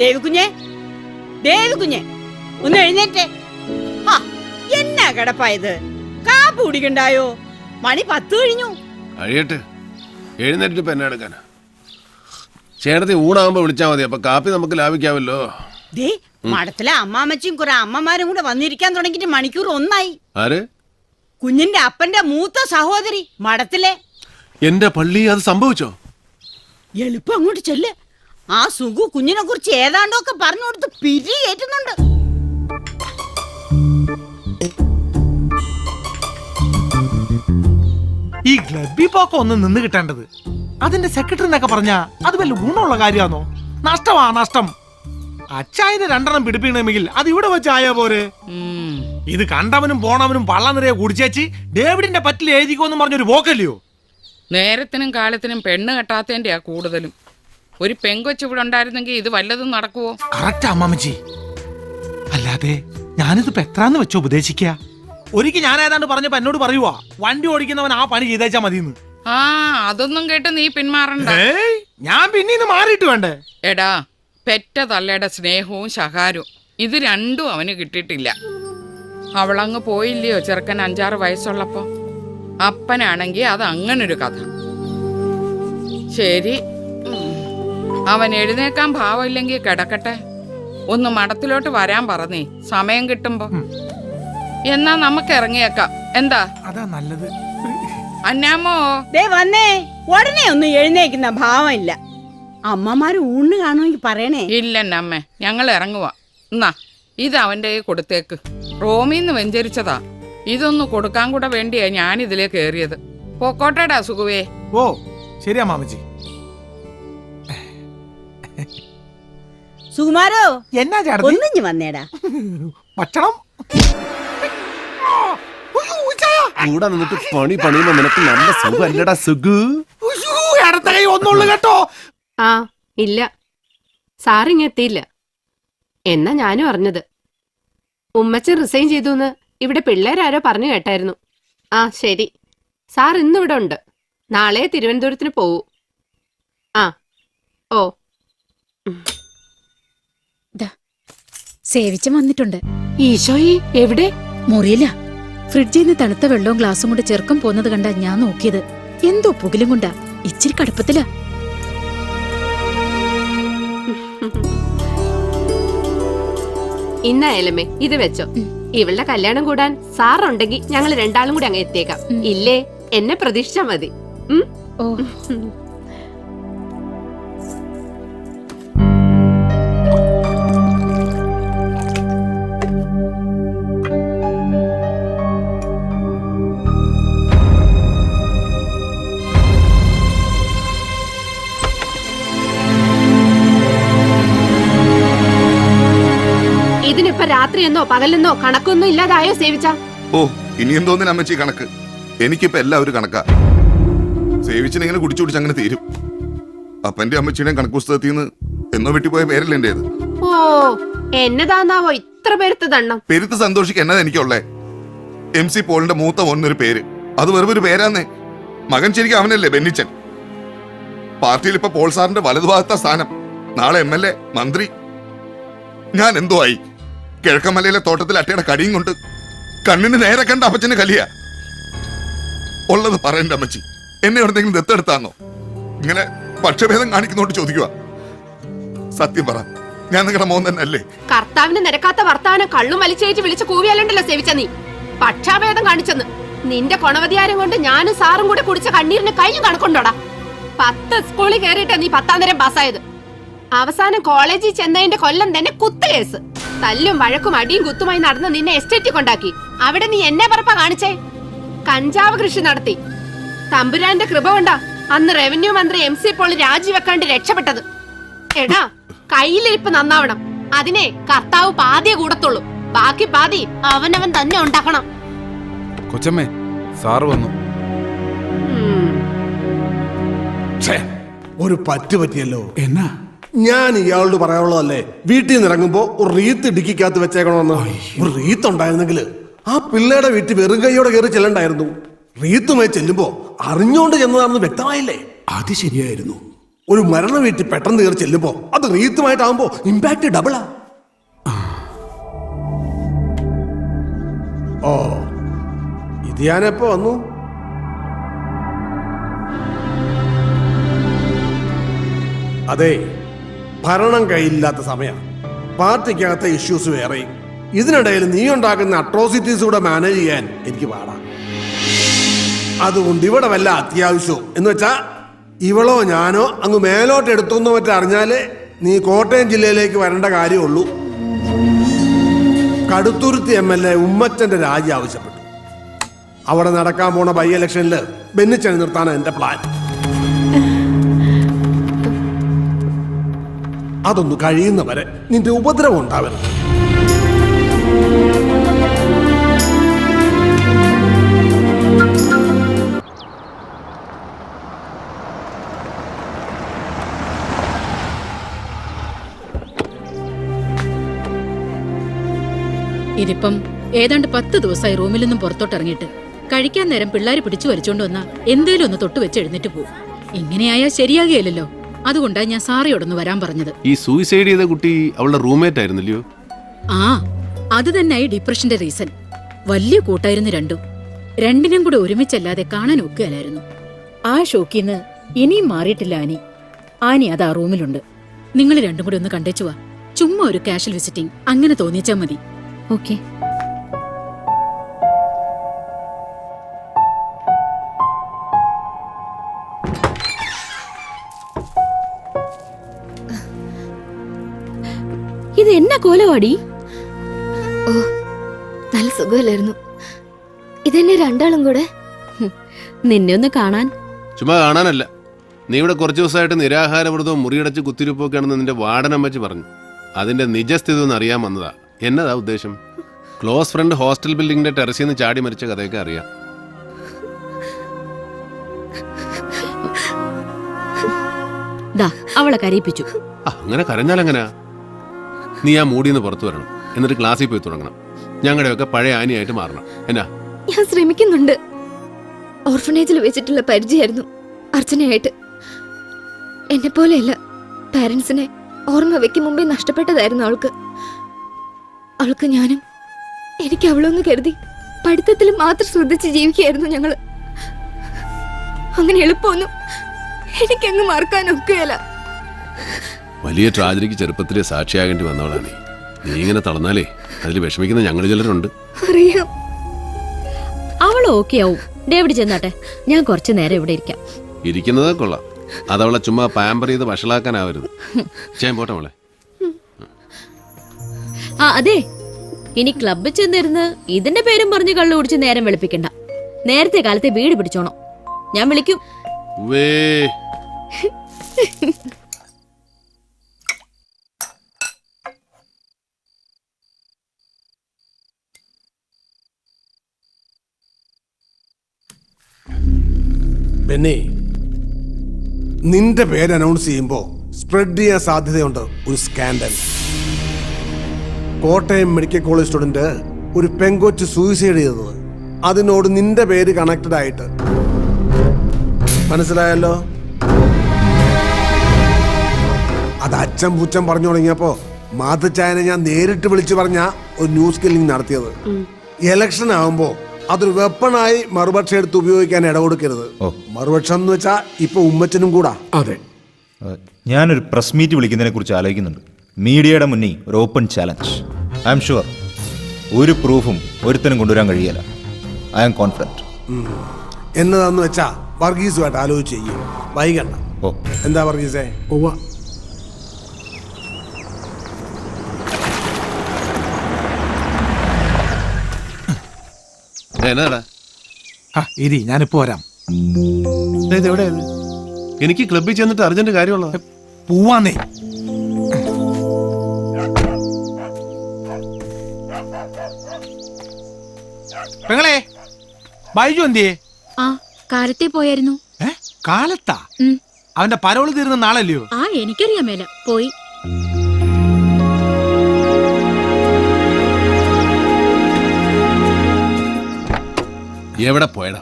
ദേവികുഞ്ഞെ, ദേവികുഞ്ഞെ, ഒന്ന് എഴുന്നേറ്റേ. എന്നാ കിടപ്പായത്? കാപ്പ് കുടിക്കണ്ടായോ? മണി 10 കഴിഞ്ഞു. കഴിയട്ടെ, എഴുന്നേറ്റ് പെന്നെ എടുക്കാനാ. ചേട്ടത്തി ഊണാകുമ്പോ വിളിച്ചാ മതി, അപ്പൊ കാപ്പി നമുക്ക് ലാഭിക്കാമല്ലോ. ദേ, മഠത്തിലെ അമ്മാമ്മച്ചും കുറെ അമ്മമാരും കൂടെ വന്നിരിക്കാൻ തുടങ്ങിയിട്ട് മണിക്കൂർ 1 ആയി. ആര്? കുഞ്ഞിന്റെ അപ്പന്റെ മൂത്ത സഹോദരി മഠത്തിലെ. എന്റെ പള്ളി അത് സംഭവിച്ചോ? എളുപ്പം അങ്ങോട്ട് ചെല്ല്. ആ സുഖു കുഞ്ഞിനെ കുറിച്ച് ഏതാണ്ടൊക്കെ പറഞ്ഞു കൊടുത്ത് പിരി കയറ്റുന്നുണ്ട്. ഈ ഗ്ലബി പോക്ക ഒന്ന് നിന്ന് കിട്ടേണ്ടത്. അതിന്റെ സെക്രട്ടറി എന്നൊക്കെ പറഞ്ഞാ അത് വല്ല ഗുണമുള്ള കാര്യമാണോ? നഷ്ടമാ നഷ്ടം. അച്ചായന് 2 പിടിപ്പിക്കണമെങ്കിൽ അത് ഇവിടെ വെച്ചായ പോരെ. ഇത് കണ്ടവനും പോണവനും പള്ള നിറയെ കുടിച്ചേച്ച് ഡേവിഡിന്റെ പറ്റിൽ എഴുതിക്കോന്ന് പറഞ്ഞൊരു പോക്കല്ലയോ? നേരത്തിനും കാലത്തിനും പെണ്ണ് കെട്ടാത്തതിന്റെയാ കൂടുതലും. ഒരു പെങ്കൊച്ചു ഇവിടെ ഉണ്ടായിരുന്നെങ്കിൽ ഇത് വല്ലതും നടക്കുവോ? കറക്റ്റ് അമ്മമ്മച്ചി. അല്ലാതെ ഞാനിതിപ്പോ എത്രാന്ന് വെച്ചോ ഉപദേശിക്ക. ഒരിക്കൽ ഞാൻ ഏതാണ്ട് പറഞ്ഞപ്പോ എന്നോട് പറയുവാ, വണ്ടി ഓടിക്കുന്നവൻ ആ പണി ചെയ്തേച്ചാ മതിയെന്ന്. അതൊന്നും കേട്ട് നീ പിന്മാറണ്ട. ഞാൻ പിന്നീന്ന് മാറിയിട്ട് വേണ്ടേ? എടാ, പെറ്റ തള്ളയുടെ സ്നേഹവും ശകാരവും ഇത് രണ്ടും അവന് കിട്ടിയിട്ടില്ല. അവളങ്ങ് പോയില്ലയോ ചെറുക്കൻ 5-6 വയസ്സുള്ളപ്പോ. അപ്പനാണെങ്കി അത് അങ്ങനൊരു കഥ. ശരി, അവൻ എഴുന്നേക്കാൻ ഭാവമില്ലെങ്കിൽ കിടക്കട്ടെ. ഒന്ന് മഠത്തിലോട്ട് വരാൻ പറഞ്ഞേ, സമയം കിട്ടുമ്പോ. എന്നാ നമുക്ക് ഇറങ്ങിയേക്കാം. എന്താ? അതാ നല്ലത്. അന്നാമോ, ദേ വന്നേ. ഉടനെ ഒന്നും എഴുന്നേക്കുന്ന ഭാവമില്ല. അമ്മമാര് ഊണ് കാണുമെങ്കിൽ പറയണേ. ഇല്ലെന്നമ്മേ, ഞങ്ങൾ ഇറങ്ങുവാ. എന്നാ ഇത് അവന്റെ കൊടുത്തേക്ക്. റോമിന്ന് വെഞ്ചരിച്ചതാ. ഇതൊന്ന് കൊടുക്കാൻ കൂടെ വേണ്ടിയാ ഞാൻ ഇതിലേ കേറിയത്. പൊക്കോട്ടേടാ സുഖുവേ. ഓ ശരിയാ മാമച്ചി. സുകുമാരോ, എന്നാ ചേട്ടത്തി? ഒന്നിഞ്ഞു വന്നേടാ. ഭക്ഷണം കൂടെ നിന്നിട്ട് പണി പണിയുമ്പോ നിനക്ക് നല്ല സുഖല്ലടാ സുഖു. അടുത്ത കൈ ഒന്നുള്ളു കേട്ടോ. ഇല്ല, സാറിങ് എത്തിയില്ല എന്നാ ഞാനും അറിഞ്ഞത്. ഉമ്മച്ചൻ റിസൈൻ ചെയ്തു ഇവിടെ പിള്ളേരാരോ പറഞ്ഞു കേട്ടായിരുന്നു. ശരി, സാർ ഇന്നിവിടെ ഉണ്ട്. നാളെ തിരുവനന്തപുരത്തിന് പോവൂ. ഓ സേവിച്ചൻ വന്നിട്ടുണ്ട്. ഈശോയി, എവിടെ? മുറിയില്ല. ഫ്രിഡ്ജിൽ നിന്ന് തണുത്ത വെള്ളവും ഗ്ലാസും കൊണ്ട് ചെറുക്കം പോന്നത് കണ്ടാ ഞാൻ നോക്കിയത്. എന്തോ പുകിലും കൊണ്ടാ. ഇച്ചിരി കടുപ്പത്തിലാ. ഇന്നായാലമ്മേ ഇത് വെച്ചോ. ഇവളുടെ കല്യാണം കൂടാൻ സാറുണ്ടെങ്കിൽ ഞങ്ങൾ 2 കൂടി അങ്ങ് എത്തിയേക്കാം. ഇല്ലേ, എന്നെ പ്രതീക്ഷിച്ചാ മതി. ഓ ഇതിനിപ്പോ രാത്രിയെന്നോ പകലെന്നോ കണക്കൊന്നും ഇല്ലാതായോ സേവിച്ച? ഓ, ഇനി എന്തോന്നിന് അമ്മച്ചി കണക്ക്? എനിക്കിപ്പോ എല്ലാവരും കണക്കാ. സേവിച്ചിനെങ്ങനെ കുടിച്ചു കുടിച്ച് അങ്ങനെ തീരും. അപ്പന്റെ അമ്മച്ചിയുടെയും കണക്ക് പുസ്തകത്തിൽ നിന്ന് എന്നോ വെട്ടിപ്പോയ പേരല്ലേ എന്റേത്. ഓ, എന്നതാന്നാവോ ഇത്ര പെരുത്ത ദണ്ണം? പെരുത്ത് സന്തോഷിക്ക് എന്നതാ എനിക്കുള്ളേ. MC പോളിന്റെ മൂത്ത മോനൊരു പേര്, അത് വെറും ഒരു പേരാന്നേ. മകൻ ശരിക്കും അവനല്ലേ, ബെന്നിച്ചൻ. പാർട്ടിയിൽ ഇപ്പൊ പോൾ സാറിന്റെ വലതുഭാഗത്ത സ്ഥാനം. നാളെ MLA, മന്ത്രി. ഞാൻ എന്തോ ആയി. കിഴക്കമലയിലെ തോട്ടത്തിൽ അട്ടയുടെ കടിയും കൊണ്ട് കണ്ണിന് നേരെ കണ്ട അപ്പച്ചന് കലിയ. ഉള്ളത് പറയണ്ട അമ്മച്ചി, എന്നെ എവിടെന്തെങ്കിലും ദത്തെടുത്താന്നോ? ഇങ്ങനെ പക്ഷഭേദം കാണിക്കുന്നോണ്ട് ചോദിക്കുക. സത്യം പറ, ഞാൻ നിങ്ങളുടെ മോൻ തന്നെ അല്ലേ? കർത്താവിന് നിരക്കാത്ത വർത്താനം കള്ളും വലിച്ചേറ്റ് വിളിച്ച് കൂവിയാലുണ്ടല്ലോ സേവിച്ച നീ. പക്ഷാഭേദം കാണിച്ചെന്ന്. നിന്റെ കൊണവധികാരം കൊണ്ട് ഞാനും സാറും കൂടെ കുടിച്ച കണ്ണീരിന് കഴിഞ്ഞു കണക്കുണ്ടോടാ. 10 സ്കൂളിൽ കയറിയിട്ടാ നീ 10ാം തരം പാസ്സായത്. അവസാനം കോളേജിൽ ചെന്നതിന്റെ കൊല്ലം തന്നെ കുത്തുകേസ്. തല്ലും വഴക്കും അടിയും കുത്തുമായി നടന്ന് നിന്നെ എസ്റ്റേറ്റിൽ കൊണ്ടാക്കി. അവിടെ നീ എന്നെ പറപ്പാ കാണിച്ചേ. കഞ്ചാവ് കൃഷി നടത്തി. തമ്പുരാന്റെ കൃപ കൊണ്ടാ അന്ന് റവന്യൂ മന്ത്രി MC പോൾ രാജിവെക്കാണ്ട് രക്ഷപ്പെട്ടത്. എടാ, കയ്യിലിരിപ്പ് നന്നാവണം. അതിനെ കർത്താവ് പാതിയെ കൂടത്തുള്ളൂ. ബാക്കി പാതി അവനവൻ തന്നെ ഉണ്ടാക്കണം. കൊച്ചമ്മേ, സാറ് വന്നു. ഒരു പറ്റിയല്ലോ. എന്നാ? ഞാൻ ഇയാളോട് പറയാനുള്ളതല്ലേ, വീട്ടിൽ നിന്ന് ഇറങ്ങുമ്പോ ഒരു റീത്ത് ഡിക്കിക്കകത്ത് വെച്ചേക്കണമെന്ന്. ഒരു റീത്ത് ഉണ്ടായിരുന്നെങ്കിൽ ആ പിള്ളേരുടെ വീട്ടിൽ വെറും കൈയോടെ കയറി ചെല്ലണ്ടായിരുന്നു. റീത്തുമായി ചെല്ലുമ്പോ അറിഞ്ഞോണ്ട് ചെന്നതാണെന്ന് വ്യക്തമായില്ലേ? അത് ശരിയായിരുന്നു. ഒരു മരണ വീട്ടിൽ പെട്ടെന്ന് കയറി ചെല്ലുമ്പോ അത് റീത്തുമായിട്ടാവുമ്പോ ഇമ്പാക്ട് ഡബിളാ. ഓ, ഇത് ഞാനെപ്പോ വന്നു? അതെ, ഭരണം കയ്യിലില്ലാത്ത സമയം, പാർട്ടിക്കകത്തെ ഇഷ്യൂസ് വേറെയും, ഇതിനിടയിൽ നീ ഉണ്ടാക്കുന്ന അട്രോസിറ്റീസ് കൂടെ മാനേജ് ചെയ്യാൻ എനിക്ക് പാടാം. അതുകൊണ്ട് ഇവിടെ വല്ല അത്യാവശ്യവും എന്ന് വെച്ചാ ഇവളോ ഞാനോ അങ്ങ് മേലോട്ട് എടുത്തുന്നോ മറ്റോ അറിഞ്ഞാലേ നീ കോട്ടയം ജില്ലയിലേക്ക് വരേണ്ട കാര്യമുള്ളൂ. കടുത്തുരുത്തി MLA ഉമ്മച്ചന്റെ രാജി ആവശ്യപ്പെട്ടു. അവിടെ നടക്കാൻ പോണ ബൈ ഇലക്ഷനിൽ ബെന്നിച്ചനെ നിർത്താനാണ് എന്റെ പ്ലാൻ. അതൊന്ന് കഴിയുന്നവരെ നിന്റെ ഉപദ്രവം ഉണ്ടാവരുത്. ഇതിപ്പം ഏതാണ്ട് 10 ദിവസമായി റൂമിൽ നിന്നും പുറത്തോട്ട് ഇറങ്ങിയിട്ട്. കഴിക്കാൻ നേരം പിള്ളേര് പിടിച്ചു വലിച്ചോണ്ട് വന്നാ എന്തേലും ഒന്ന് തൊട്ട് വെച്ച് എഴുന്നേറ്റ് പോകും. ഇങ്ങനെയായാൽ ശരിയാകുകയല്ലോ. അതുകൊണ്ടാണ് ഞാൻ സാറിയോടൊന്ന് വരാൻ പറഞ്ഞത്. ഈ സൂയിസൈഡ് ചെയ്ത കുട്ടി അവളുടെ റൂംമേറ്റ് ആയിരുന്നില്ലയോ? ആ, അത് തന്നെയായി ഡിപ്രഷന്റെ റീസൺ. വലിയ കൂട്ടായിരുന്നു രണ്ടും. രണ്ടിനും കൂടെ ഒരുമിച്ചല്ലാതെ കാണാൻ ഒക്കുകയല്ലായിരുന്നു. ആ ഷോക്കിന്ന് ഇനിയും മാറിയിട്ടില്ല ആനി. ആനി അത് ആ റൂമിലുണ്ട്. നിങ്ങൾ രണ്ടും കൂടെ ഒന്ന് കണ്ടേച്ചുവാ. ചുമ്മാ ഒരു കാഷ്വൽ വിസിറ്റിംഗ് അങ്ങനെ തോന്നിച്ചാ മതി. ഓക്കെ. ഇത് എന്നാ കോലവാടി? ഓ, നല്ല സുഖമല്ലായിരുന്നു. ഇതെന്നെ രണ്ടാളും കൂടെ. നിന്നെ ഒന്ന് കാണാൻ. ചുമ്മാ കാണാനല്ല, നീ ഇവിടെ കുറച്ച് ദിവസമായിട്ട് നിരാഹാരവ്രതവും മുറിയടച്ച് കുത്തിരിപ്പൊക്കെയാണെന്ന് നിന്റെ വാർഡനമ്മച്ചി പറഞ്ഞു. അതിന്റെ നിജസ്ഥിതി ഒന്ന് അറിയാൻ വന്നതാ. എന്നതാ ഉദ്ദേശം? ക്ലോസ് ഫ്രണ്ട് ഹോസ്റ്റൽ ബിൽഡിങ്ങിന്റെ ടെറസിൽ നിന്ന് ചാടി മരിച്ച കഥയൊക്കെ അറിയാം. ദാ അവളെ കരയിപ്പിച്ചു. അങ്ങനെ കരഞ്ഞാലെങ്ങനാ? നീ ആ മൂടിന്ന് പുറത്തു വരണം, എന്നിട്ട് ക്ലാസ്സിൽ പോയി തുടങ്ങണം. ഞങ്ങളുടെയൊക്കെ പഴയ ആനിയായിട്ട് മാറണം. എന്നാ? ഞാൻ ശ്രമിക്കുന്നുണ്ട്. ഓർഫനേജിൽ വെച്ചിട്ടുള്ള പരിചയമായിരുന്നു അർച്ചനയായിട്ട്. എന്നെ പോലെയല്ല, പാരന്റ്സിനെ ഓർമ്മ വെക്കും മുമ്പേ നഷ്ടപ്പെട്ടതായിരുന്നു അവൾക്ക്. അവൾക്ക് ഞാനും, എനിക്ക് അവളൊന്ന് കരുതി പഠിത്തത്തിൽ മാത്രം ശ്രദ്ധിച്ച് ജീവിക്കുകയായിരുന്നു ഞങ്ങള്. അങ്ങനെ എളുപ്പമൊന്നും എനിക്കങ്ങ് മറക്കാനൊക്കെയല്ല. വലിയ ട്രാജഡിക്ക് ചെറുപ്പത്തിലെ സാക്ഷിയാകേണ്ടി വന്നവളാണ് നീ. ഇങ്ങനെ തളർന്നാലേ അതിൽ വിഷമിക്കുന്ന ഞങ്ങൾ ചിലരുണ്ട്. അറിയാം. അവൾ ഓക്കെ ആവും. ഡേവിഡ് ചെന്നാട്ടെ, ഞാൻ കുറച്ചു നേരം ഇവിടെ ഇരിക്കാം. ഇരിക്കുന്നതൊക്കെ കൊള്ളാം, അതവളെ ചുമ്മാ പാമ്പർ ചെയ്ത് വഷളാക്കാനാവരുത്. ചെയ്യാൻ പോട്ടെ മോളെ. ആ അതെ, ഇനി ക്ലബ്ബിൽ ചെന്നിരുന്ന് ഇതിന്റെ പേരും പറഞ്ഞ് കള്ളു കുടിച്ച് നേരം വെളുപ്പിക്കണ്ട. നേരത്തെ കാലത്തെ വീട് പിടിച്ചോണം. ഞാൻ വിളിക്കും. വേ ബെന്നി, നിന്റെ പേര് അനൗൺസ് ചെയ്യുമ്പോ സ്പ്രെഡ് ചെയ്യാൻ സാധ്യതയുണ്ട് ഒരു scandal. Kottayam medical college student ഒരു പെങ്കൊച്ച് സൂയിസൈഡ് ചെയ്തത്, അതിനോട് നിന്റെ പേര് കണക്റ്റഡ് ആയിട്ട്. മനസ്സിലായല്ലോ? അത് അച്ഛൻ പുച്ഛൻ പറഞ്ഞു തുടങ്ങിയപ്പോ മാതച്ചായനെ ഞാൻ നേരിട്ട് വിളിച്ചു പറഞ്ഞ ഒരു ന്യൂസ് കില്ലിംഗ് നടത്തിയത്. ഇലക്ഷൻ ആവുമ്പോ അതൊരു വെപ്പണായി മറുപക്ഷം എടുത്ത് ഉപയോഗിക്കാൻ ഇടകൊടുക്കരുത്. മറുപക്ഷം എന്ന് വെച്ചാ ഇപ്പൊ ഉമ്മച്ചനും കൂടാ. അതെ, ഞാനൊരു പ്രസ് മീറ്റ് വിളിക്കുന്നതിനെ കുറിച്ച് ആലോചിക്കുന്നുണ്ട്. മീഡിയയുടെ മുന്നിൽ ഒരു open challenge. I am sure ഒരു പ്രൂഫും ഒരുത്തനും കൊണ്ടുവരാൻ കഴിയില്ല. I am confident. എന്നതാന്ന് വെച്ചാ വർഗീസുമായിട്ട് ആലോചിച്ച് ചെയ്യും. വൈകണ്ട. എന്താ വർഗീസേ? ഇരി, ഞാനിപ്പോ വരാം. എനിക്ക് ക്ലബ്ബിൽ ചെന്നിട്ട് അർജന്റ് കാര്യമുള്ള പോവാന്നേ. പെങ്ങളെ, ബൈജു എന്തിയേ? ആ, കാലത്തെ പോയായിരുന്നു. കാലത്താ? അവന്റെ പരോള് തീരുന്ന നാളല്ലയോ? ആ, എനിക്കറിയാൻ മേല. പോയി. എവിടെ പോയടാ?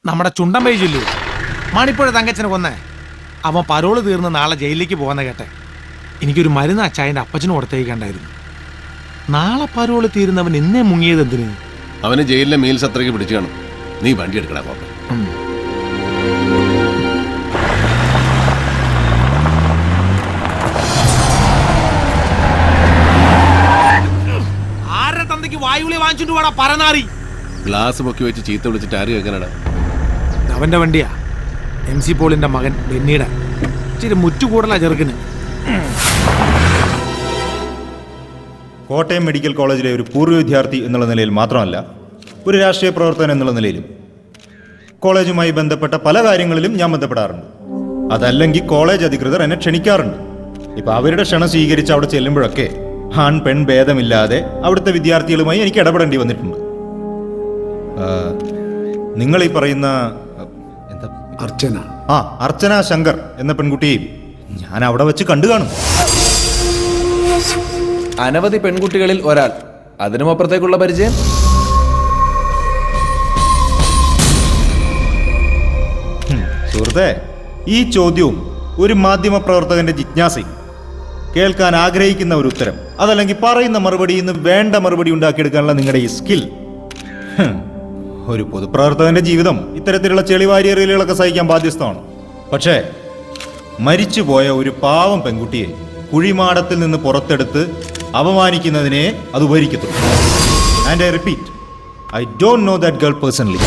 നമ്മുടെ ചുണ്ടൻ ബൈജുല്ലേ, മാണിപ്പുഴ തങ്കച്ചനെ കൊന്നേ. അവൻ പരോള് തീർന്ന് നാളെ ജയിലിലേക്ക് പോകുന്ന കേട്ടെ. എനിക്കൊരു മരുന്ന് അച്ചായൻ്റെ അപ്പച്ചന് കൊടുത്തേക്കണ്ടായിരുന്നു. നാളെ പരോള് തീരുന്നവൻ ഇന്നേ മുങ്ങിയത് എന്തിന്? അവന് ജയിലിലെ മീൽസ് അത്രയ്ക്ക് പിടിച്ചു കാണും. നീ വണ്ടി എടുക്കടാ പോപ്പ. ആരുടെ തന്തയ്ക്ക് വായുവിളി വാങ്ങിച്ചിട്ട് വേടാ പരനാറി. ഗ്ലാസ് പൊക്കി വെച്ച് ചീത്ത വിളിച്ചിട്ട് ആര് കേൾക്കാനടാ? അവന്റെ വണ്ടിയാ, MC പോളിന്റെ മകൻ ബെന്നിയുടെ. ഇച്ചിരി മുറ്റുകൂടലാ ചെറുക്കിന്. കോട്ടയം മെഡിക്കൽ കോളേജിലെ ഒരു പൂർവ്വ വിദ്യാർത്ഥി എന്നുള്ള നിലയിൽ മാത്രമല്ല, ഒരു രാഷ്ട്രീയ പ്രവർത്തകൻ എന്നുള്ള നിലയിലും കോളേജുമായി ബന്ധപ്പെട്ട പല കാര്യങ്ങളിലും ഞാൻ ബന്ധപ്പെടാറുണ്ട്. അതല്ലെങ്കിൽ കോളേജ് അധികൃതർ എന്നെ ക്ഷണിക്കാറുണ്ട്. ഇപ്പം അവരുടെ ക്ഷണം സ്വീകരിച്ച് അവിടെ ചെല്ലുമ്പോഴൊക്കെ ആൺ പെൺ ഭേദമില്ലാതെ അവിടുത്തെ വിദ്യാർത്ഥികളുമായി എനിക്ക് ഇടപെടേണ്ടി വന്നിട്ടുണ്ട്. നിങ്ങൾ ഈ പറയുന്ന എന്താ അർച്ചന അർച്ചന ശങ്കർ എന്ന പെൺകുട്ടിയെയും ഞാൻ അവിടെ വെച്ച് കണ്ടു കാണും. അനവധി പെൺകുട്ടികളിൽ ഒരാൾ, അതിനുമപ്പുറത്തേക്കുള്ള പരിചയം? സുഹൃത്തെ, ഈ ചോദ്യവും ഒരു മാധ്യമ പ്രവർത്തകന്റെ ജിജ്ഞാസയും, കേൾക്കാൻ ആഗ്രഹിക്കുന്ന ഒരു ഉത്തരം, അതല്ലെങ്കിൽ പറയുന്ന മറുപടിയിൽ നിന്ന് വേണ്ട മറുപടി ഉണ്ടാക്കിയെടുക്കാനുള്ള നിങ്ങളുടെ ഈ സ്കിൽ, ഒരു പൊതുപ്രവർത്തകന്റെ ജീവിതം ഇത്തരത്തിലുള്ള ചെളിവാരിയറിയലുകളൊക്കെ സഹിക്കാൻ ബാധ്യസ്ഥമാണ്. പക്ഷേ മരിച്ചുപോയ ഒരു പാവം പെൺകുട്ടിയെ കുഴിമാടത്തിൽ നിന്ന് പുറത്തെടുത്ത് അപമാനിക്കുന്നതിനെ അത് ഉപകരിക്കത്തുള്ളൂ. And I repeat, I don't know that girl personally.